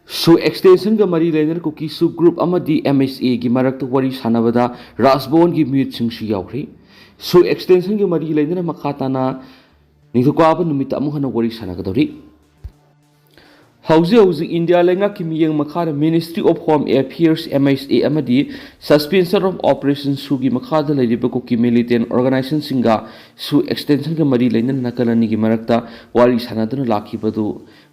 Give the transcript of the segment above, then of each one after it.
सु एक्सटेंशन का मरी लेनर कुकी सु ग्रुप अमदी MSA की मरक्त वरी सानबदा राजभवन की म्यूट सिंगसु यावरी सु एक्सटेंशन के मरी लेनर मखाताना निथुकाब नुमित अमुहन वरी सानगदौरी हौजे हौजे इंडिया लेंगा की मियंग मखार ministry of home affairs MSA अमदी सस्पेंशन ऑफ ऑपरेशन सु की मखाद लेरिबा कुकी मिलिटेंट ऑर्गेनाइजेशन सिंगा सु एक्सटेंशन के मरी लेनर नकलनी की मरक्ता वरी सानदुना लाखिबदु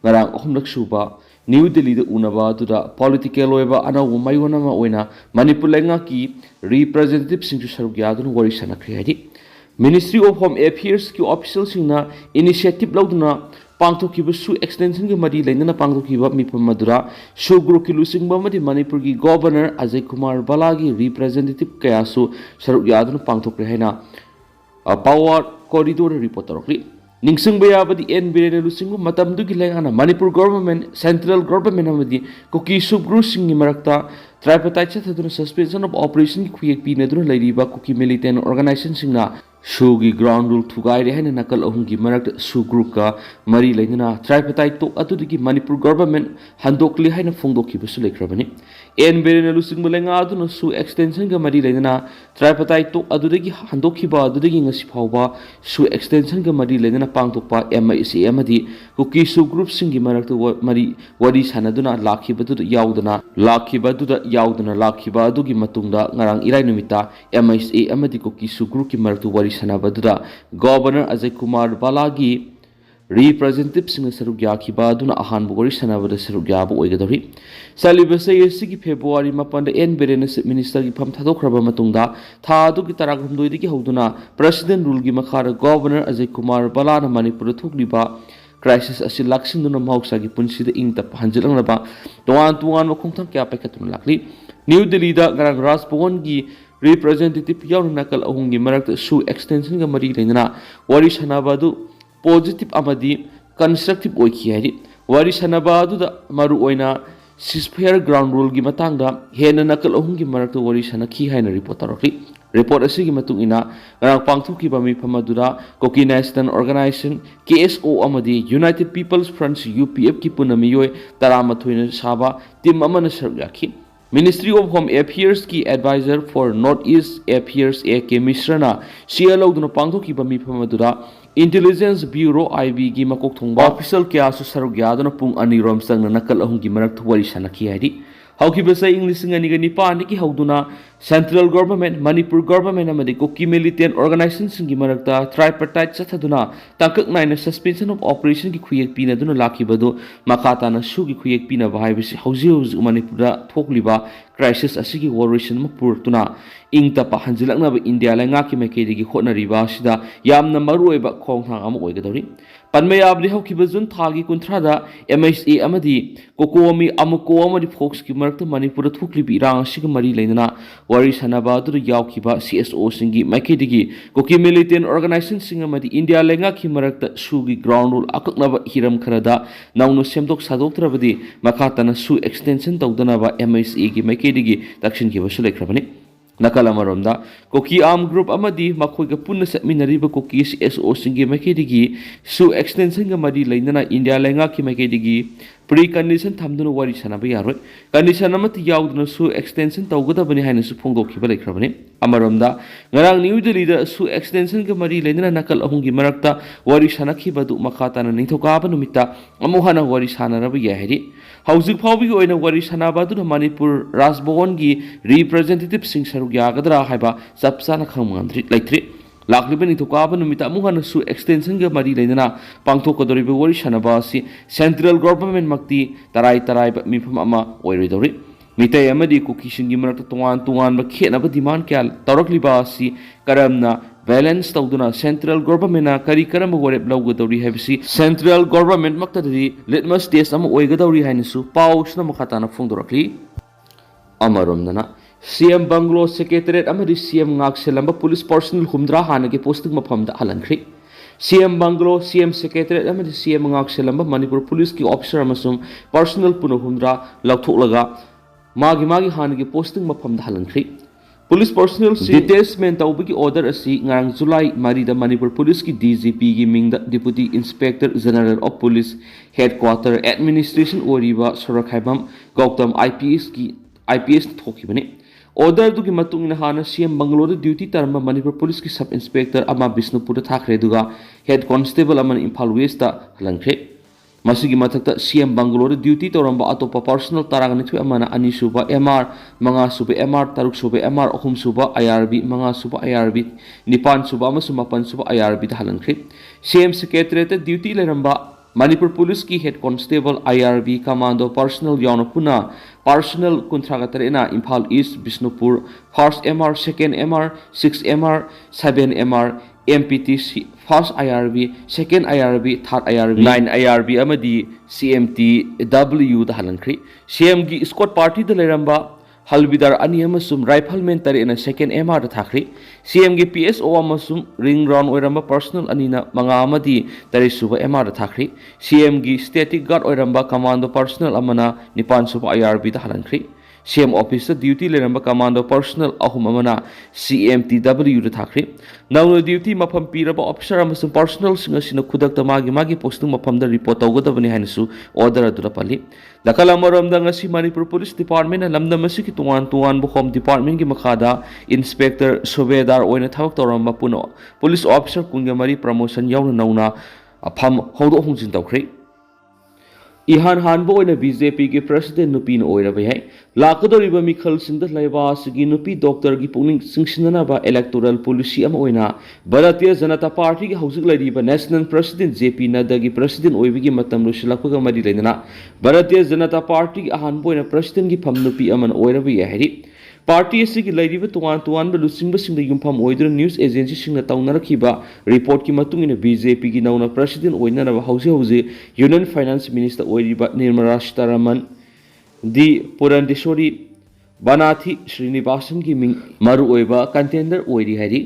ngarang ahumlak suba New Delhi da unaba tuda political oiba anawu mayona ma oina Manipur lenga ki representative singsu saruk yadun wari sanakri hadi Ministry of Home Affairs ki official singna initiative lauduna pangthokiba su extension ki mari lengna pangthokiba mipam madura su group ki lusingba madi Manipur ki governor Ajay Kumar Bala ki representative kaya su saruk yadun pangthokri haina power corridor report tarokri Ningsung bayabadi NBN lusingu matam du gilengana Manipur government central government amadi kuki subgroup singi marakta tripartite chathaduna suspension of operation ki khuyek pi naduna lairiba kuki militant organization singna Sugi ground rule thugai rehna nakal ahum gi marakta su group ka mari lainana tripartite to atudigi Manipur government handokli haina phongdoki busu lekrabani NBN lusingu lenga aduna su extension ka mari lainana tripartite to adudigi handokhi ba adudigi ngasi phawba su extension ka mari lainana pangtokpa MIC amadi kuki su group singi marakta mari wari sanaduna lakhibadu yaudana lakhiba adugi matungda ngarang irai numita MIC amadi kuki su group ki marakta wari sanabadura governor Ajay Kumar Balagi representative sing saruk yakhiba aduna ahan bugori sanabada saruk yabu oigadori salibase yesi February mapanda NBN minister ki pham thadokraba matungda tha adu ki tarak humdoi ki hoduna president rule ki makhara governor Ajay Kumar Balana Manipur thukliba crisis asi laksinduna mahoksa ki punsi da ingta hanjilang raba tuan khongtham kya paikatun lakli New Delhi da garang Rajbhavan ki representative yaw nakal ahungi marak su extension ga mari lengna wari sanabadu positive amadi constructive oiki hari wari sanabadu da maru oina ceasefire ground rule gi matangda hena nakal ahungi marak wari sanaki haina report tarokli report asigi matung ina garang pangthuki ba mi phamadura Koki National Organization KSO amadi United People's Front UPF ki punami yoi taramathoina saba team amana sargakhi Ministry of Home Affairs ki advisor for Northeast Affairs AK Misrana CLO duna pangthoki ba mi phamadura Intelligence Bureau IB gi makok thongba official kya su saruk yaduna pung ani rom sangna nakal ahum gi marak thuwari sanaki hari Haukibasa English ngani pani ki hauduna central government Manipur government amadi Koki militant organization singi marakta tripartite chathaduna tangkak naina suspension of operation ki khuyek pina duna lakibadu makata na su ki khuyek pina bhaibisi hauzi Manipur thokliba crisis asigi warration mapur tuna ingta pa hanjilakna ba India la nga ki mekedi gi khotna riba sida yamna marueba khongthang am oigadori panmayabli haukiba jun thagi kunthra da MSA amadi kokomi amuko amadi folks ki marakta Manipur thoklibi rang asigi mari leinana wari sanaba adu yaukiba CSO singi mekedi Koki militant organization singa madi India lenga ki marakta sugi ground rule akaknaba hiram kharada naunu semdok sadok trabadi makata na su extension tawdana ba MSA ki mekedi takshin ki basu lekrabani nakala maromda Koki arm group amadi makhoi ga punna seminary ba Koki CSO singi mekedi su extension ga madi leinana India lenga ki mekedi pre-condition thamduna wari sanaba yaroi condition amati yauduna su extension tawgada bani haina su phongdoki ba lekrabani amaromda ngarang New Delhi da su extension ga mari leinana nakal ahungi marakta wari sanakhi badu makata na nithoka ba numita amuhana wari sanaraba yahiri hauzik phawbi oina wari sanaba du Manipur Rajbhavan gi representative sing saruk yagadra haiba sapsana khamangandri laitri lakliba nithoka numita amuhana su extension ga mari leinana pangthokadori ba wari sanaba si central government makti tarai mifam ama oiridori mitai amadi Koki singi marakta tuan ba khena ba demand kya tarakliba si karamna balance tawduna central government na kari karam warep lawgadori habisi central government maktadi litmus test am oigadori hainisu pausna makhatana phongdorakli amaromnana CM Banglo Secretariat amadi CM ngak selamba police personnel humdra hana ke posting maphamda halankri CM Banglo CM Secretariat amadi CM ngak selamba Manipur police ki officer amasum personnel puno humdra lauthoklaga magi hana ke posting maphamda halankri police personnel detachment तौबगी order असी ngarang जुलाई मारीदा Manipur police की DGP की मिंगदा deputy inspector general of police headquarter administration ओरिबा Sorokhaibam Gautam IPS थोखिबने order दुगी मतुंग हाना सीएम बंगलोर ड्यूटी तरम मणिपुर पुलिस की सब इंस्पेक्टर अमा बिष्णुपुर थाखरे दुगा हेड कांस्टेबल अमन इम्फाल वेस्ट ता हलंखरे मसीगी मथक्ता सीएम बंगलोर ड्यूटी तौरब अतोप पर्सनल तरागनिथु अमना अनीसुबा एमआर मंगासुबा एमआर तरुकसुबा एमआर अहुमसुबा आईआरबी मंगासुबा आईआरबी निपानसुबा मपनसुबा आईआरबी हलंखरे सीएम सेक्रेटरीट ड्यूटी लेरंबा मणिपुर पुलिस की head constable IRB commando personnel यावना पुना पर्सनल कुंथ्रागतरेना Imphal east Bishnupur first MR second MR 6 MR 7 MR MPTC first IRB second IRB third IRB 9 IRB अमदी CMTW दा हलंखरी CM की स्क्वाड पार्टी दा लेरंबा हलबिदार अनी अमसुम राइफलमैन तरेना सेकेंड MR दा थाखरी CM की PSO अमसुम रिंग राउंड ओइरंबा पर्सनल अनीना मंगा अमदी तरेसुबा MR दा थाखरी CM की स्टैटिक गार्ड ओइरंबा कमांडो पर्सनल अमना निपानसुबा IRB दा हलंखरी CM ऑफिस ड्यूटी लेरंबा कमांडो पर्सनल अहुम अमना CMTW दा थाखरी नौनो ड्यूटी मफम पीरबा ऑफिसर अमसुम पर्सनल सिंग सिन खुदक मागी पोस्टिंग मफम दा रिपोर्ट तौगदबनी हाइनसु ऑर्डर अदुदा पल्ली लकल अमरमदा ngasi मणिपुर पुलिस डिपार्टमेंट लमदम असि की तुआन होम डिपार्टमेंट की मखादा इंस्पेक्टर सुबेदार ओइना थबक तौरंबा पुनो पुलिस ऑफिसर कुंगमरी प्रमोशन यावना नौना फम होदो होंजिन तौखरे इहान हानबो ओइना बीजेपी के प्रेसिडेंट नुपीन ओइरबे है लाकदोरिबा मिखल सिंद लाइबासगी नुपी डॉक्टर की पुनिंग सिंगसिननाबा इलेक्टोरल पॉलिसी अम ओइना भारतीय जनता पार्टी की हौजिक लैरिबा नेशनल प्रेसिडेंट जेपी नड्डा की प्रेसिडेंट ओइबिगी मतम लुसिलकपगा मरि लेना भारतीय जनता पार्टी की अहानबो ओइना प्रेसिडेंट की फम नुपी अमन ओइरबे है पार्टी असिगी लैरिबा तुआन लुसिंगबसिंग युमफम ओइदर न्यूज एजेंसी सिंगना तौनरखिबा रिपोर्ट की मतुंगिन बीजेपी की नौना प्रेसिडेंट ओइनरबा हौजे यूनियन फाइनेंस मिनिस्टर ओइरिबा निर्मला सीतारमण दी पुरंदेश्वरी बनाथी श्रीनिवासन की मिंग मरु ओइबा कंटेंडर ओइरि हैरि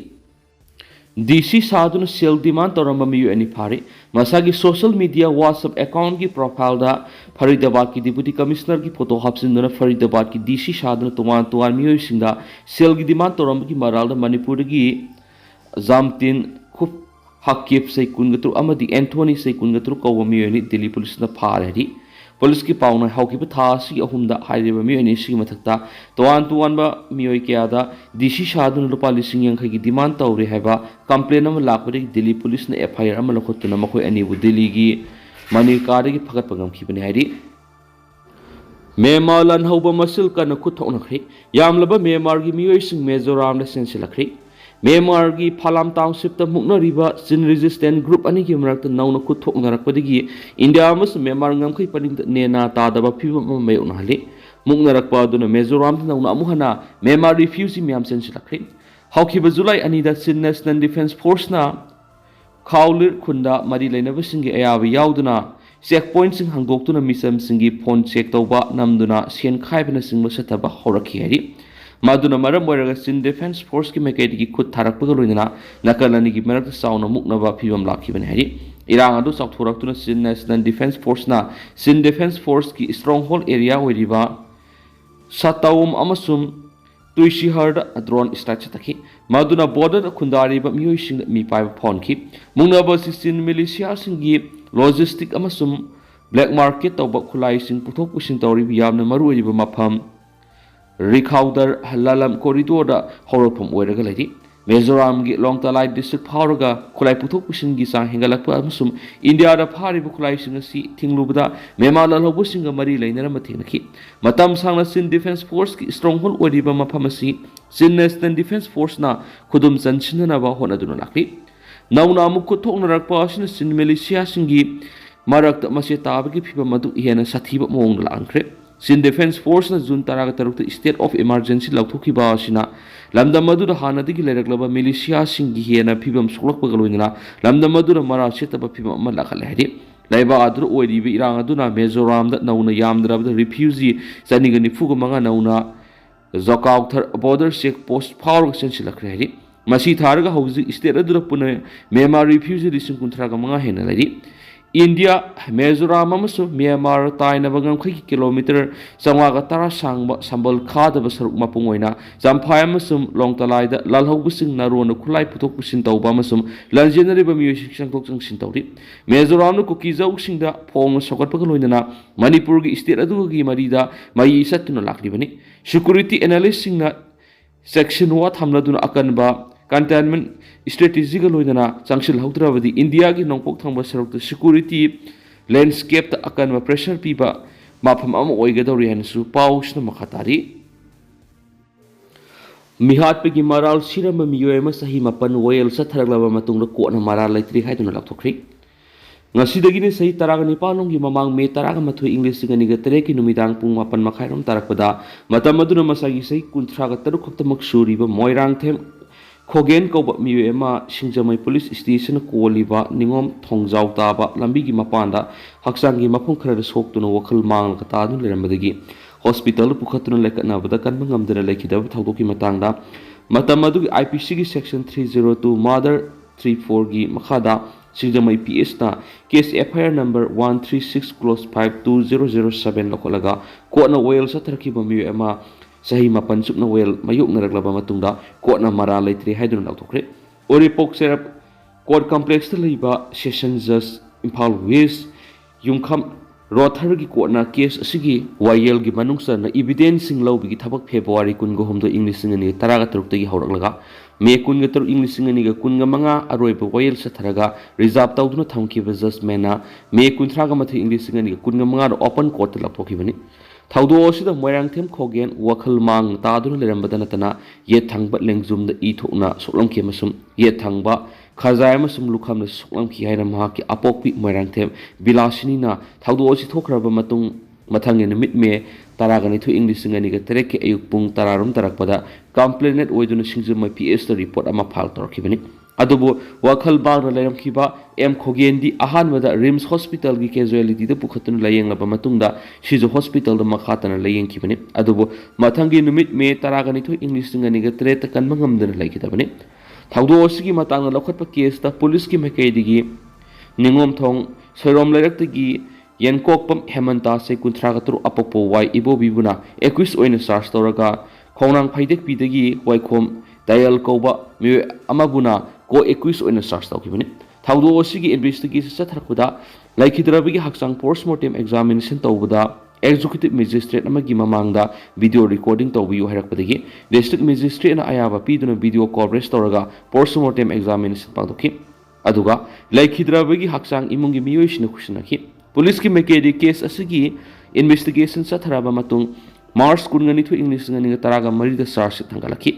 DC साधुन सेल डिमांड तौरम मियु अनि फारे मसागी सोशल मीडिया व्हाट्सएप अकाउंट की प्रोफाइल दा फरीदाबाद की डिप्यूटी कमिश्नर की फोटो हापसिन फरीदाबाद की DC साधुन तुआन मियु सिंदा सेल की डिमांड तौरम की मराल मणिपुर की जामतिन खुप हकीफ से कुनगतु अमदी एंथोनी से कुनगतु कौब मियु दिल्ली पुलिस न फारे पुलिस की पाउना हौकिब थासी अहुमदा हाइरिबा मियनि सिगी मथक्ता तुआनबा मियोय क्यादा DC साधुन रुपा लिसिंग यांखै की डिमांड तौरे हैबा कंप्लेन अम लापदि दिल्ली पुलिस ने FIR अम लखोत्तुना मखोय अनिबु दिल्ली की मनिकारि की फगत पगम खिबने हैरि मेमा लन हौबा मसिल कन खुथौनखरि यामलबा मेमार की मियोय सिंग मेजोराम ने सेंसिलखरि मेमार की फालाम टाउनशिप मुक्नरीबा चिन रेजिस्टेंट ग्रुप अनि की मरक नौना खुथोकनरकपदगी इंडिया मस मेमार ngमखै पनिंग नेना तादबा फिबम मयउनहले मुक्नरकपा दुना मेजोराम नौना अमुहना मेमार रिफ्यूजी म्याम सेंसिलखरि हौखिबा जुलाई अनिदा चिन नेशनल डिफेंस फोर्स ना खाउलिर खुंदा मरी लेनबसिंगी अयाबा याउदुना चेक पॉइंट सिंग हंगोक्तुना मिसम सिंगी फोन चेक तौबा नमदुना सेन खाइबना सिंग सतबा हौरखि हैरि मादुना मरम ओइरगा चिन डिफेंस फोर्स की मैकेट की खुद थारकपगा लोइना नकलनी की मरक साउना मुक्नबा फिबम लाखिबने हैरि इरांग अदु साउथोरक्तुना चिन नेशनल डिफेंस फोर्स ना चिन डिफेंस फोर्स की स्ट्रांग होल्ड एरिया ओइरिबा सताउम अमसुम तुइसिहर ड्रोन स्ट्राइक चतखि मादुना बॉर्डर खुंदारिबा मियोइसिंग मी पाइब फोनखि मुंगनबा चिन मिलिशिया सिंगी लॉजिस्टिक अमसुम ब्लैक मार्केट तौबा खुलाइसिंग पुथोक पुसिन तौरिबा यामना मरु ओइरिबा मफम रिखाउदर हल्लालम कॉरिडोर हौरफम ओइरगा लैरि मिजोराम की लोंगतलाई डिस्ट्रिक्ट फाउरगा खुलाई पुथोक पुसिन की चांग हेंगलकपा अमसुम इंडिया दा फारिबा खुलाइसिंग असि थिंगलुबदा मेमा ललहौबसिंग मरि लैनरम थेंगनखि मतम सांगना चिन डिफेंस फोर्स की स्ट्रांग होल्ड ओइरिबा मफम असि चिन नेशनल डिफेंस फोर्स ना खुदुम चनसिननबा होनदुना लाखि नौना अमुक खुथोकनरकपा असिन चिन मिलिशिया सिंगी मरक्त मसे ताबगी फिबम मदु हेना साथीबा मोंग लांखरे चिन डिफेंस फोर्स ने जून 13 स्टेट ऑफ इमरजेंसी लौथोखिबा असिना लमदम अदुदा हानादगी लेरकलबा मिलिशिया सिंगी हेना फिबम सुलकपगा लोइना लमदम अदुदा मरा सेतबा फिबम अमा लाखल हैरि लैबा अदुर ओइरिबि इरांग अदुना मिजोराम दा नौना यामद्रबदा रिफ्यूजी चनिगा निफुगा मंगा नौना जकाउथर बॉर्डर चेक पोस्ट फाउर सेंसिलखरे हैरि मसी थारगा हौजि स्टेट अदुरा पुने मेमा refugee 19 Hena लैरि India, Mizoram amasung Myanmar tainaba ngamkhai kilometer changwaga tara sangba sambal khadaba saruk mapung oina jamphai amasung longtalaida lalhaubusing narona khulai puthok pusin tawba amasung lanjenariba music sangtok sangsin tawri Mizoram no kukizau singda phong sokatpaga loinana Manipur gi state adugi marida mai satuna lakribani security analyst singna section 1 thamladuna akanba containment strategy ga loidana changsil hautrabadi India gi nongpok thangba sarok security landscape ta akan ma pressure piba mafam am oigadori hansu paus na makhatari mihat pe gi maral sirama miyoema sahi mapan oil sa tharaglaba matungna ko na maral laitri haiduna lakthokri ngasidagi ni sahi taraga nipalong gi mamang me taraga mathoi english ga niga tere ki numidang pung mapan makhairom tarakpada matam aduna masagi sahi kunthra ga taruk khokta maksuri ba moirang them Khogen ko ba miwema Singjamai police station ko liba ningom thongjau ta ba lambi gi mapanda haksang gi mapung khara sok tu no wakhal mang ka ta nu leramdagi hospital pukhatun lekna bada kan mangam dana lekida thawdoki matangda matam adu IPC gi section 302 mother 34 gi makhada Singjamai PS na case FIR number 136 close 52007 lokolaga ko na oil sa tharki ba miwema sahi mapan sukna wel mayuk naraglaba matungda court na mara laitri haidun lautokre oripok serap court complex leiba session judge Imphal West yumkham rothar gi court na case asigi YL gi manungsa na evidence sing lawbi gi thabak February kun go homdo English ngani taraga truk tagi hawraklaga me kun ga truk English ngani ga kun ga manga aroiba YL sa tharaga reserve tawduna thamki ba judgment na me kun thraga mathi English ngani ga kun ga manga open court laptoki bani Thaudo sida moirang them khogen wakhal mang taduna lerambada natana ye thangba lengjumda I thokna soklam ki masum ye thangba khazai masum lukham na soklam ki haina ma ki apokpi moirang them bilasini na thaudo si thokraba matung mathang ne mit me taragani thu English ngani ga terek ke ayuk pung tararum tarakpada complainant oiduna Singjamai PS the report ama phal torkibani adubu wakhal bang na layam khiba M khogen di ahan wada Rims hospital gi casualty da pukhatun layeng laba matungda shizu hospital da makhatana layeng khibani adubu mathangi numit me taragani thu English ngani ga tret kan mangam dana laikidabani thawdo osigi matang na lokhatpa case ta police ki mekai digi ningom thong soirom lairak gi yenkokpam hemanta se kunthra ga tur apopo wai ibo bibuna 21 oina charge toraga khonang phaidek pidagi waikhom dayal koba mi amabuna ko 21 oina charge tawkibani thawdo osigi investigation sa tharkuda laikhidrabigi haksang postmortem examination tawbada executive magistrate amagi mamangda video recording tawbiyu harakpadagi district magistrate na ayaba piduna video coverage tawraga postmortem examination pangdoki aduga laikhidrabigi haksang imungi miyoishina khusinaki police ki mekedi case asigi investigation sa tharaba matung March kungani thu English ngani taraga marida charge thangalaki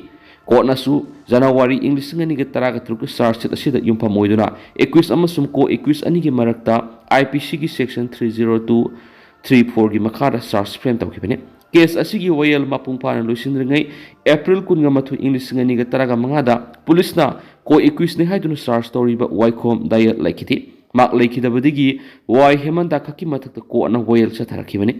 court nasu January English ngani ga taraga truk charge asida yumpa moiduna 21 amasum ko 21 ani gi marakta IPC gi section 302 34 gi makhara charge frame tawkibani case asigi wayal mapung pana loisindringai April kunga mathu English ngani ga taraga mangada police na ko 21 ni haiduna charge story ba waikhom daya laikiti mak laikidabadigi wai hemanta khaki mathakta ko na wayal sa tharakibani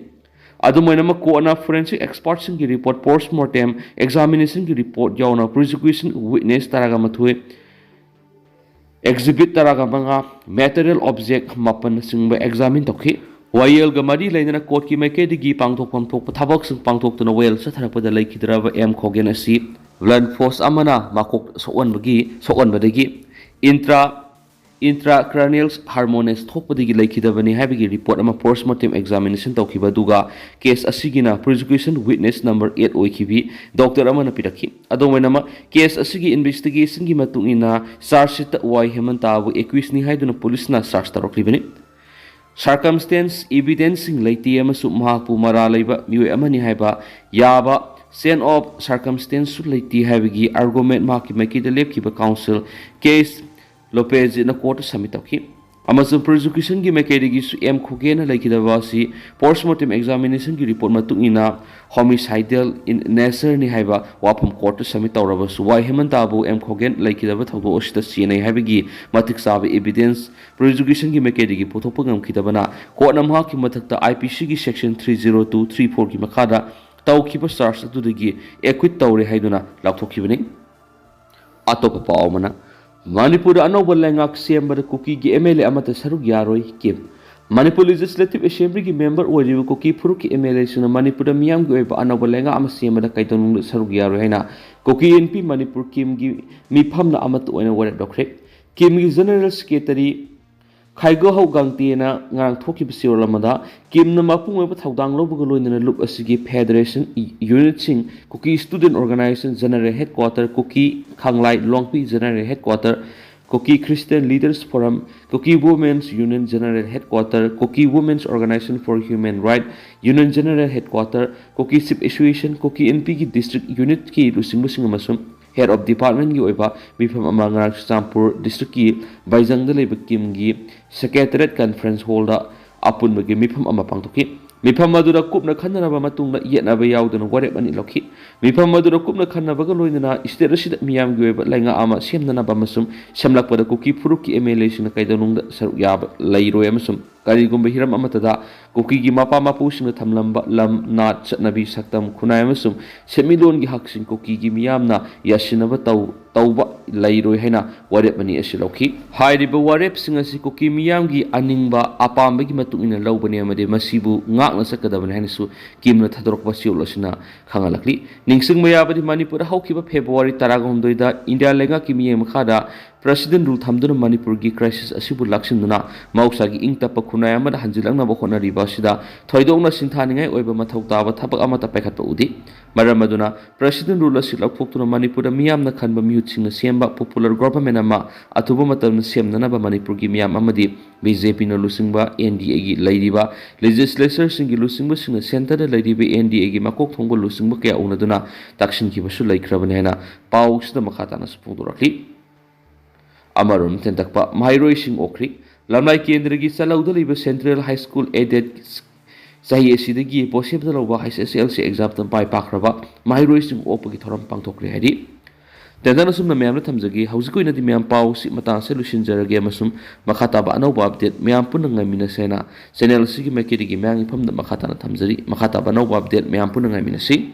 Adumaina ma ko na forensic experts ki report postmortem examination ki report yauna prosecution witness taraga mathue exhibit taraga manga material object mapan singba examine tokhi wayel ga mari leina court ki meke digi pangthok pamthok thabak sing pangthok tuna wayel sa tharapada laikhidraba M khogen asi blood force amana makok sokon badagi intracranial harmonious thokpadigi laikhidabani habigi report ama postmortem examination tawkiba duga case asigina prosecution witness number 8 oikibi doctor amana pirakhi adomainama case asigi investigation gi matungina charge sheet wai hemantabu 21 ni haiduna police na charge tarokribani circumstance evidencing laiti amasu mahapu mara leiba miwe amani haiba yaba scene of circumstance su laiti habigi argument mahaki makida lepkiba council case Lopez na court submit okay amasu prosecution gi mekedi su M khogena laikidaba si postmortem examination gi report matungina homicidal in nature ni haiba wapam court submit tawraba su wai hemantabu M khogen laikidaba thawdo osita cna haibigi matik sabe evidence prosecution gi mekedi gi puthopagam khidabana court namha ki mathakta IPC gi section 302 34 gi makada tawkiba charge atudagi acquit tawre haiduna lakthokibani atopa pawmana Manipur anauba lengak sembada kuki gi MLA amata saruk yaroi kim. Manipur Legislative Assembly ki member oiribu kuki puruk ki MLA suna Manipur miyam gi oiba anauba lenga ama sembada kaitonung saruk yaroi haina kuki NP Manipur kim gi mifamna amata oina wara dokre. Kim gi General Secretary Khaigo Hau Gangtiena ngarang thoki bisiro lamada kimna mapung oiba thaudang lobuga loinana look asigi Federation Unit sing kuki Student Organization General Headquarter kuki Khanglai Longpi General Headquarter Koki Christian Leaders Forum, Koki Women's Union General Headquarter, Koki Women's Organization for Human Rights Union General Headquarter, Koki SIP Association, Koki NP District Unit ki lusing amasum Head of Department gi oiba mifam amangar Champur District ki Baizang da leba kim gi Secretariat Conference Hall da apun bagi mifam ama pangtoki Mifam madura kupna khanna ba matungna yetna ba yaudana warep ani lokhi Mifam madura kupna khanna ba loinana state asida miyam gi oiba lenga ama semna ba masum semlakpada kuki phuruki MLA sina kaidanung da saruk yaba lairoi amasum karigumba hiram amatada kuki gi mapa mapu sina thamlamba lam nat chatnabi saktam khunai amasum semilon gi haksin kuki gi miyamna yasinaba tauba lairoi haina warep ani asilokhi hairiba warep singa si kuki miyam gi aningba apamba gi matungina lawbani amade masibu ngakna sakadabani haina su kimna thadorokba siolosina khangalakli ningsing mayabadi Manipur haukiba February 13 da India lenga ki miyem khada President rule thamduna Manipur gi crisis asibu laksinduna mausa gi ingtapa khunai amada hanjilangna ba khona riba sida thoidongna sinthaningai oiba mathau taba thabak amata paikhatpa udi maramaduna President rule asi lakthoktuna Manipur da miyamna khanba mihutsinga semba popular government ama atuba matamna semnana ba Manipur gi miyam amadi BJP na lusingba NDA gi lairiba legislature singi lusingba singa center da lairiba NDA gi makok thongba lusingba kaya unaduna takshin ki basu laikhrabane hena pau sida makhatana spungdurakli Amarum tentakpa Mairoi Sing Okri Lamlai Kendragi Salaudaliba Central High School aided Sahi Sidagi possible over SSLC exam by Pakraba Mairoi Sing Opagi Thoram Pangtokri Hadi Tendanasum na Miam Tamzagi Hausiko in the Miam Pau Matan Solution Jaragasum Makataba Nova update Miam Punanga Minasena Senel Sigi Makiri Mang from the Makatana Tamzari Makataba Nova update Miam Punanga Minasi